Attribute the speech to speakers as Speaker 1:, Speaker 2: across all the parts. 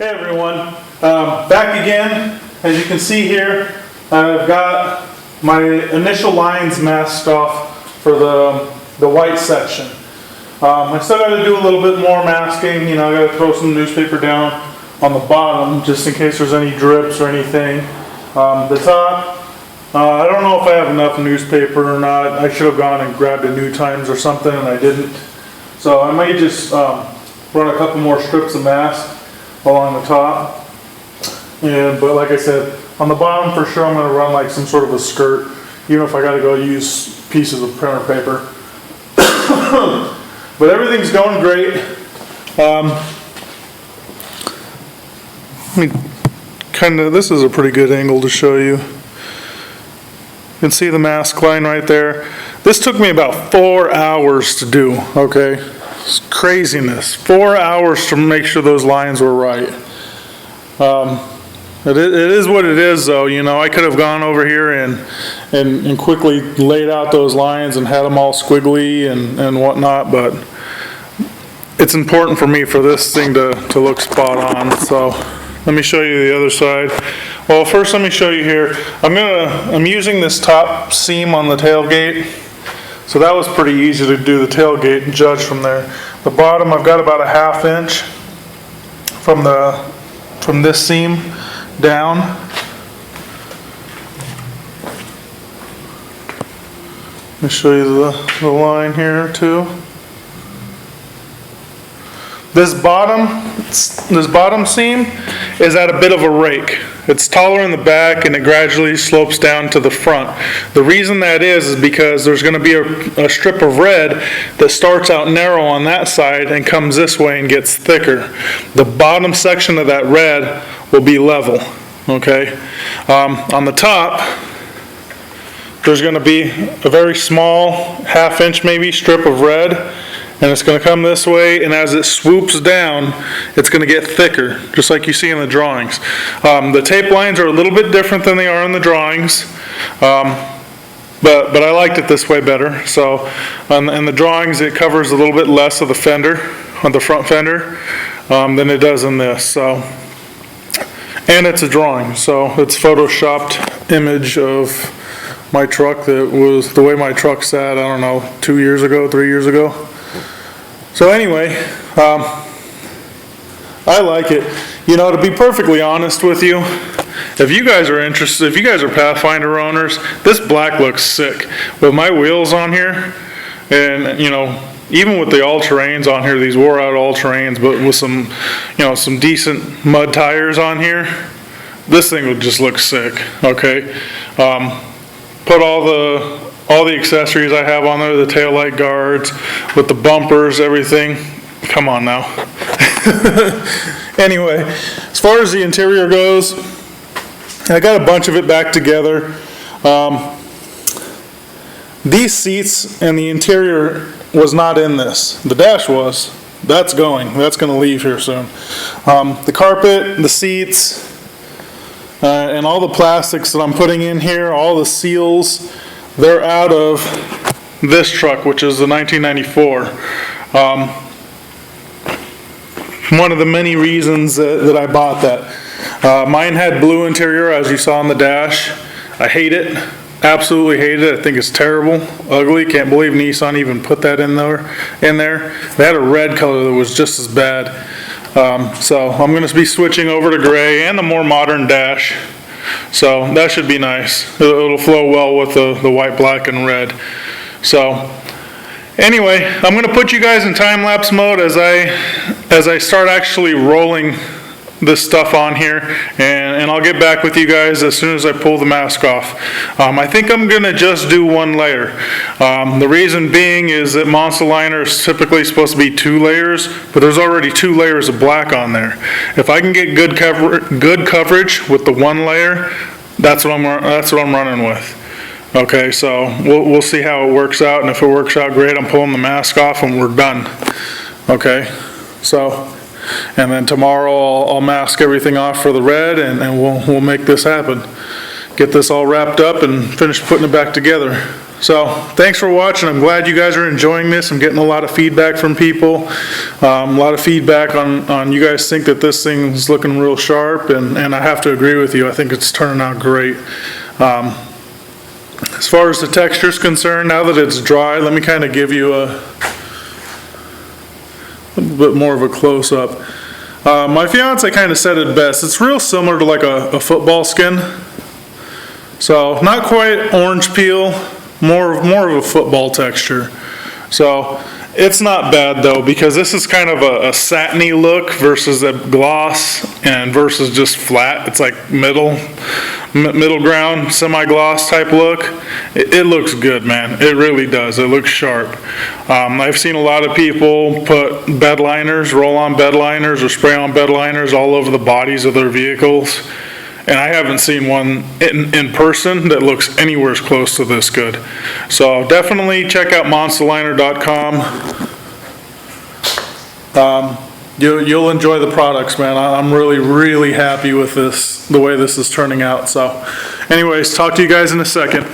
Speaker 1: Hey everyone, back again. As you can see here, I've got my initial lines masked off for the white section. I still got to do a little bit more masking. You know, I got to throw some newspaper down on the bottom just in case there's any drips or anything. The top, I don't know if I have enough newspaper or not. I should have gone and grabbed a New Times or something and I didn't. So I might just run a couple more strips of mask along the top. But like I said, on the bottom for sure I'm going to run like some sort of a skirt, even if I got to go use pieces of printer paper. But everything's going great. This is a pretty good angle to show you. You can see the mask line right there. This took me about 4 hours to do, okay? It's craziness. 4 hours to make sure those lines were right. It is what it is though, you know. I could have gone over here and quickly laid out those lines and had them all squiggly and whatnot, but it's important for me for this thing to look spot on. So let me show you the other side. Well, first let me show you here. I'm using this top seam on the tailgate. So that was pretty easy to do the tailgate and judge from there. The bottom, I've got about a 1/2 inch from this seam down. Let me show you the line here too. This bottom seam is at a bit of a rake. It's taller in the back and it gradually slopes down to the front. The reason that is because there's going to be a strip of red that starts out narrow on that side and comes this way and gets thicker. The bottom section of that red will be level, okay? On the top, there's going to be a very small 1/2 inch maybe strip of red, and it's going to come this way, and as it swoops down, it's going to get thicker, just like you see in the drawings. The tape lines are a little bit different than they are in the drawings, but I liked it this way better. So in the drawings, it covers a little bit less of the fender, on the front fender, than it does in this. So, and it's a drawing, so it's photoshopped image of my truck that was the way my truck sat, I don't know, 2 years ago, 3 years ago. So anyway, I like it. You know, to be perfectly honest with you, if you guys are interested, if you guys are Pathfinder owners, this black looks sick. With my wheels on here, and you know, even with the all-terrains on here, these wore out all-terrains, but with some, you know, some decent mud tires on here, this thing would just look sick, okay? Put all the accessories I have on there, the taillight guards, with the bumpers, everything. Come on now. Anyway, as far as the interior goes, I got a bunch of it back together. These seats and the interior was not in this. The dash was. That's going. That's going to leave here soon. The carpet, the seats, and all the plastics that I'm putting in here, all the seals, they're out of this truck, which is the 1994. One of the many reasons that I bought that. Mine had blue interior, as you saw on the dash. I hate it. Absolutely hate it. I think it's terrible, ugly. Can't believe Nissan even put that in there. They had a red color that was just as bad. So I'm going to be switching over to gray and a more modern dash. So that should be nice. It'll flow well with the white, black, and red. So anyway, I'm going to put you guys in time-lapse mode as I start actually rolling this stuff on here, and I'll get back with you guys as soon as I pull the mask off. I think I'm going to just do one layer. The reason being is that Monstaliner is typically supposed to be 2 layers, but there's already 2 layers of black on there. If I can get good coverage with the 1 layer, that's what I'm running with. Okay, so we'll see how it works out, and if it works out great, I'm pulling the mask off and we're done. Okay, so. And then tomorrow I'll mask everything off for the red, and we'll make this happen. Get this all wrapped up and finish putting it back together. So thanks for watching. I'm glad you guys are enjoying this. I'm getting a lot of feedback from people. A lot of feedback on you guys think that this thing's looking real sharp, and I have to agree with you. I think it's turning out great. As far as the texture is concerned, now that it's dry, let me kind of give you a little bit more of a close-up. My fiance kind of said it best. It's real similar to like a football skin. So not quite orange peel, more of a football texture. So it's not bad though, because this is kind of a satiny look versus a gloss and versus just flat. It's like middle ground, semi-gloss type look. It looks good, man. It really does. It looks sharp. I've seen a lot of people put bed liners, roll-on bed liners or spray-on bed liners all over the bodies of their vehicles. And I haven't seen one in person that looks anywhere close to this good. So definitely check out Monstaliner.com. You'll enjoy the products, man. I'm really happy with this, the way this is turning out. So anyways, talk to you guys in a second.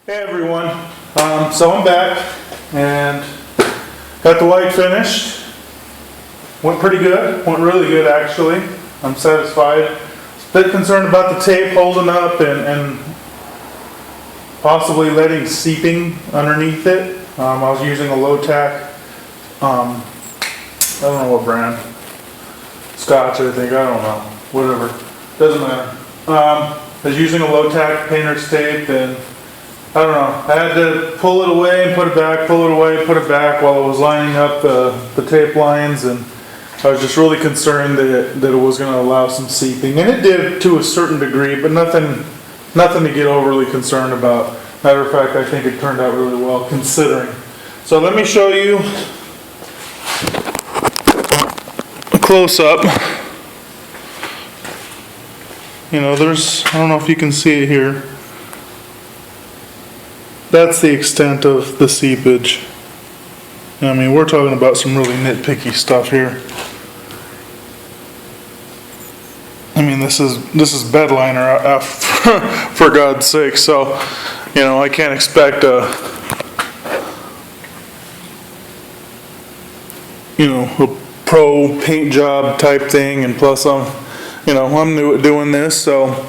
Speaker 1: Hey everyone, so I'm back and got the white finished. Went pretty good, went really good actually. I'm satisfied. A bit concerned about the tape holding up and possibly letting seeping underneath it. I was using a low tack, I don't know what brand, Scotch I think, I don't know, whatever, doesn't matter. I was using a low tack painter's tape, and I don't know, I had to pull it away and put it back, pull it away, put it back while I was lining up the tape lines, and I was just really concerned that it was going to allow some seeping, and it did to a certain degree, but nothing to get overly concerned about. Matter of fact, I think it turned out really well considering. So let me show you a close-up. You know, I don't know if you can see it here. That's the extent of the seepage. I mean, we're talking about some really nitpicky stuff here. I mean, this is bedliner, for God's sake. So, you know, I can't expect a pro paint job type thing. And plus, I'm new at doing this. So,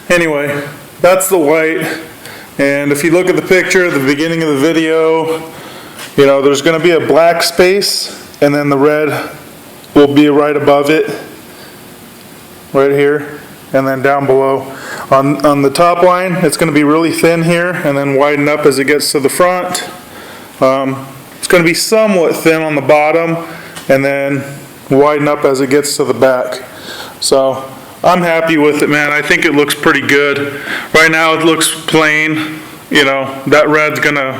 Speaker 1: anyway, that's the white. And if you look at the picture at the beginning of the video, you know, there's going to be a black space, and then the red will be right above it, right here, and then down below. On the top line, it's going to be really thin here, and then widen up as it gets to the front. It's going to be somewhat thin on the bottom, and then widen up as it gets to the back. So I'm happy with it, man. I think it looks pretty good. Right now it looks plain. You know, that red's gonna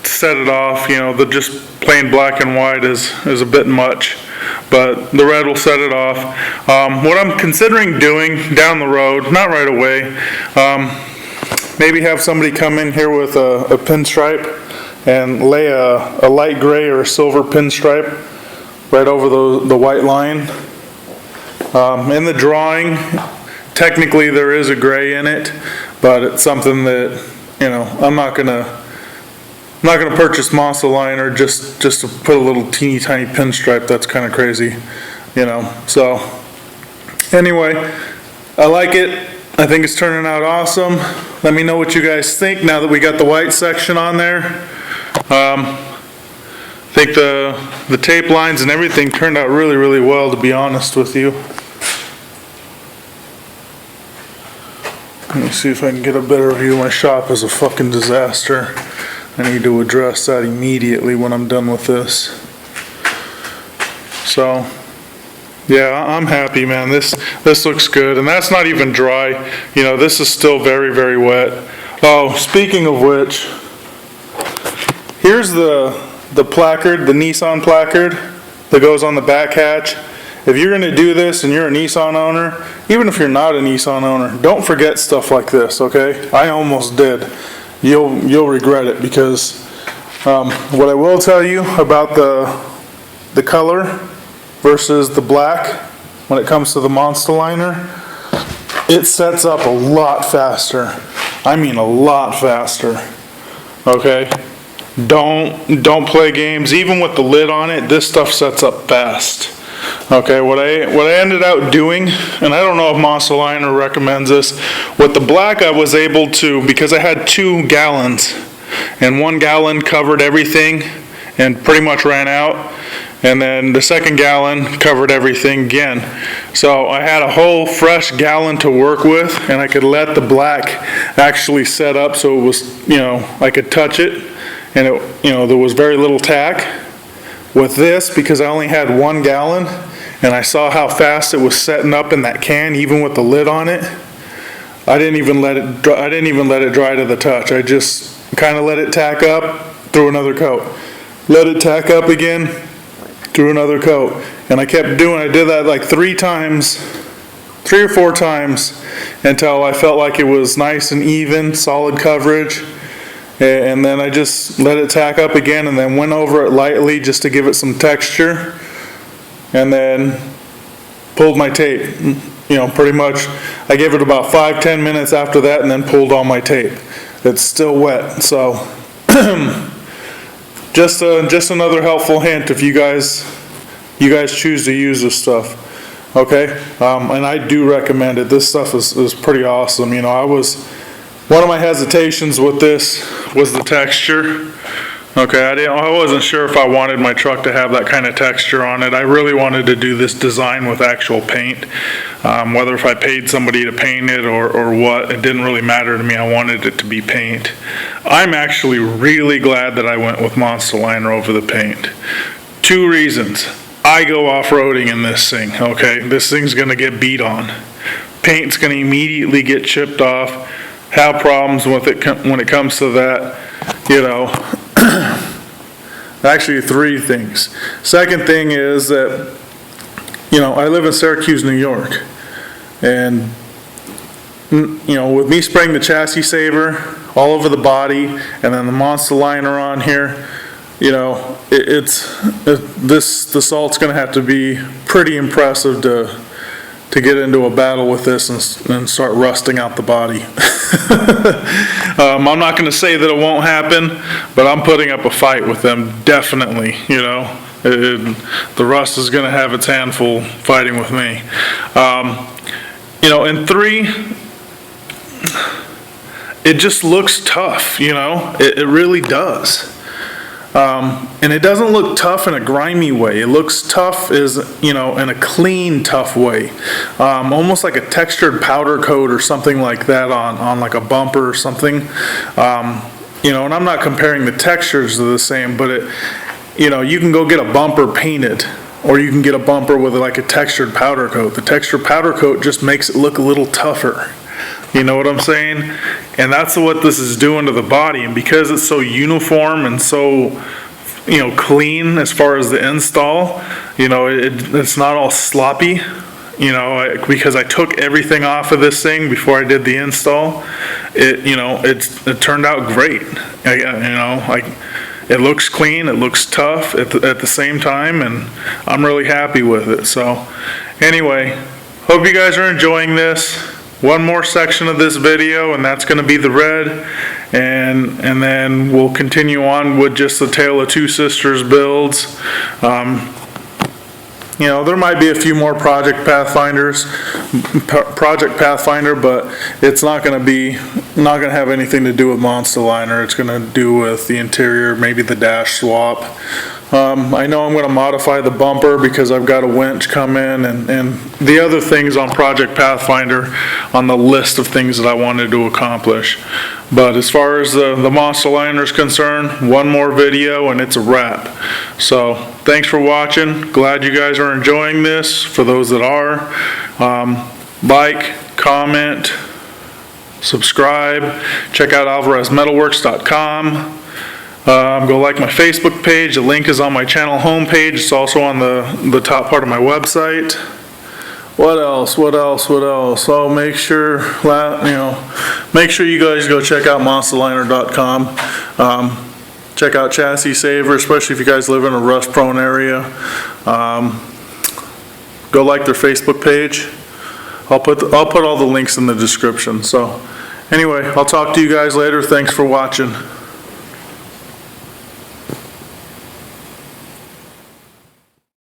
Speaker 1: set it off. You know, the just plain black and white is a bit much, but the red will set it off. What I'm considering doing down the road, not right away, maybe have somebody come in here with a pinstripe and lay a light gray or a silver pinstripe right over the white line. In the drawing, technically there is a gray in it, but it's something that, you know, I'm not gonna purchase Monstaliner just to put a little teeny tiny pinstripe. That's kind of crazy, you know. So anyway, I like it. I think it's turning out awesome. Let me know what you guys think now that we got the white section on there. I think the tape lines and everything turned out really, really well, to be honest with you. Let me see if I can get a better view. My shop is a fucking disaster. I need to address that immediately when I'm done with this. So, yeah, I'm happy, man. This looks good, and that's not even dry. You know, this is still very, very wet. Oh, speaking of which, here's the placard, the Nissan placard that goes on the back hatch. If you're going to do this and you're a Nissan owner, even if you're not a Nissan owner, don't forget stuff like this, okay? I almost did. You'll regret it, because what I will tell you about the color versus the black when it comes to the Monstaliner, it sets up a lot faster. I mean a lot faster. Okay? Don't play games. Even with the lid on it, this stuff sets up fast. Okay, what I ended up doing, and I don't know if Monstaliner recommends this, with the black I was able to, because I had 2 gallons, and 1 gallon covered everything and pretty much ran out, and then the second gallon covered everything again. So I had a whole fresh gallon to work with, and I could let the black actually set up so it was, you know, I could touch it, and it, you know, there was very little tack. With this, because I only had 1 gallon, and I saw how fast it was setting up in that can, even with the lid on it, I didn't even let it dry to the touch. I just kind of let it tack up, threw another coat. Let it tack up again, threw another coat. And I did that like 3 or 4 times, until I felt like it was nice and even, solid coverage. And then I just let it tack up again, and then went over it lightly just to give it some texture, and then pulled my tape. You know, pretty much I gave it about 5-10 minutes after that, and then pulled all my tape. It's still wet, so just another helpful hint if you guys choose to use this stuff. Okay, and I do recommend it. This stuff is pretty awesome. You know, one of my hesitations with this was the texture. Okay, I wasn't sure if I wanted my truck to have that kind of texture on it. I really wanted to do this design with actual paint. Whether if I paid somebody to paint it or what, it didn't really matter to me. I wanted it to be paint. I'm actually really glad that I went with Monstaliner over the paint. 2 reasons. I go off-roading in this thing, okay? This thing's gonna get beat on. Paint's gonna immediately get chipped off. Have problems with it when it comes to that, you know. Actually 3 things. Second thing is that, you know, I live in Syracuse, New York, and you know, with me spraying the chassis saver all over the body and then the Monstaliner on here, you know, the salt's going to have to be pretty impressive to get into a battle with this and start rusting out the body. I'm not going to say that it won't happen, but I'm putting up a fight with them, definitely, you know. The rust is going to have its handful fighting with me. You know, and 3, it just looks tough, you know. It really does. And it doesn't look tough in a grimy way. It looks tough you know, in a clean, tough way. Almost like a textured powder coat or something like that on like a bumper or something. You know, and I'm not comparing the textures to the same, but you know, you can go get a bumper painted, or you can get a bumper with like a textured powder coat. The textured powder coat just makes it look a little tougher. You know what I'm saying? And that's what this is doing to the body. And because it's so uniform and so, you know, clean as far as the install, you know, it's not all sloppy, you know, because I took everything off of this thing before I did the install. You know, it turned out great. it looks clean, it looks tough at the same time, and I'm really happy with it. So anyway, hope you guys are enjoying this. One more section of this video, and that's going to be the red, and then we'll continue on with just the Tale of Two Sisters builds. You know, there might be a few more Project Pathfinder, but it's not going to have anything to do with Monstaliner. It's going to do with the interior, maybe the dash swap. I know I'm going to modify the bumper because I've got a winch come in, and the other things on Project Pathfinder on the list of things that I wanted to accomplish. But as far as the Monstaliner is concerned, one more video and it's a wrap. So thanks for watching. Glad you guys are enjoying this. For those that are, like, comment, subscribe, check out alvarezmetalworks.com. Go like my Facebook page. The link is on my channel homepage. It's also on the top part of my website. What else? Oh, make sure you guys go check out Monstaliner.com. Check out Chassis Saver, especially if you guys live in a rust-prone area. Go like their Facebook page. I'll put all the links in the description. So anyway, I'll talk to you guys later. Thanks for watching.